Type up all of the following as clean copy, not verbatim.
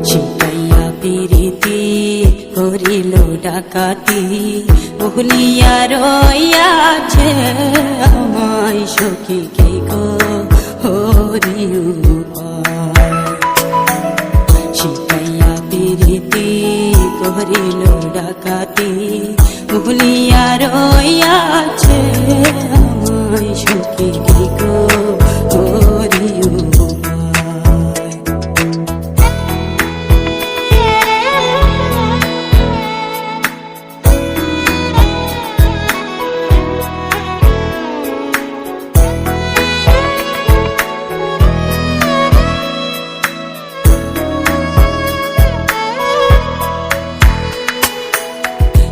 শিখাইয়া প্রীতি করিল ডাকাতি ভুলিয়া রইয়াছে আমায় সখী কে গো হরি উপায়। শিখাইয়া প্রীতি করিল ডাকাতি ভুলিয়া রইয়াছে আমায় সখী কে গো হরি উপায়।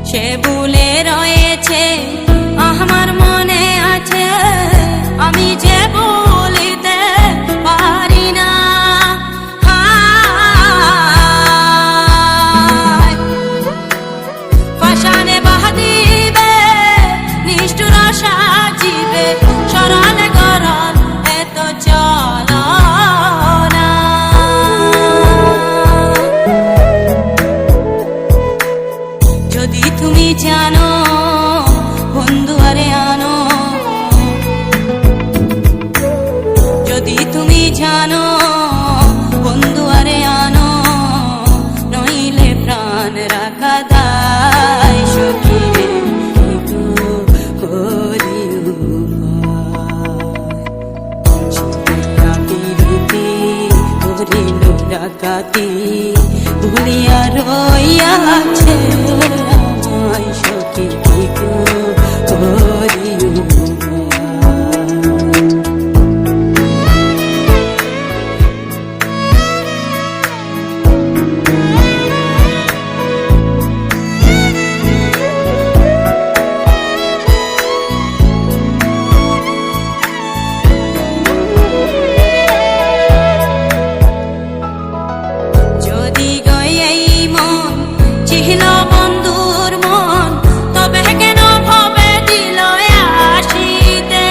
সে ভুলে রয়েছে আমার মনে আছে আমি যে বলিতে পারি না। পাষাণে বাঁধিবে নিষ্ঠুর সাজিবে সরল গরল এত চলো না। যদি তুমি জানো বন্ধু আরে আনো, যদি তুমি জানো বন্ধু আরে আনো, নইলে প্রাণ রাখা দায় সখী রে হরি করিল ডাকাতি ভুলিয়া রইয়াছে আমায় সখী গো হরি যদি গই এই মন চিহ্ন বন্ধুর মন তবে কেন ভবে দিল আসিতে।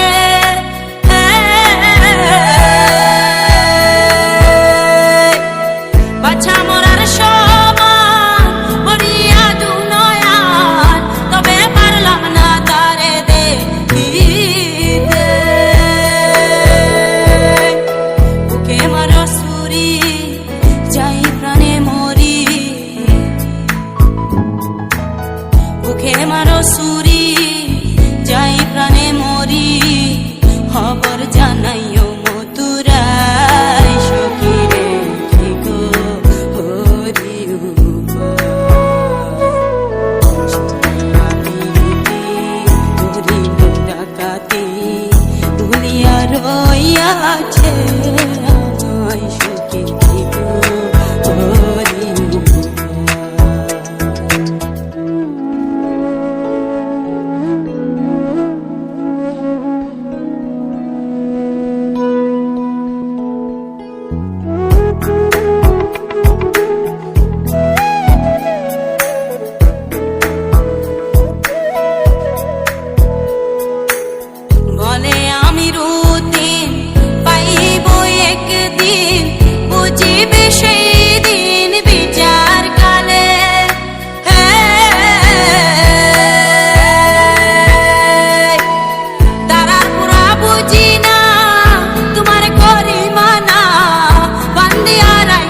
বাছা মরার সমান বলিয়া দুনয়ান তবে পারলাম না তারে দেখিতে। বুকে মার সুরি যাই প্রাণে মরি, বুকে মারো সুরি যাই প্রাণে মরি, খবর জানাইও মথুরায় সখী রে গো হরি করিল ডাকাতি ভুলিয়া রইয়াছে আমায় সখী গো হরি। বলে আমি রুদিন পাইব একদিন, বুঝিবে সেই দিন বিচার কালে। তারার পুরা বুঝি না তোমার করি মানা বান্দিয়া রাই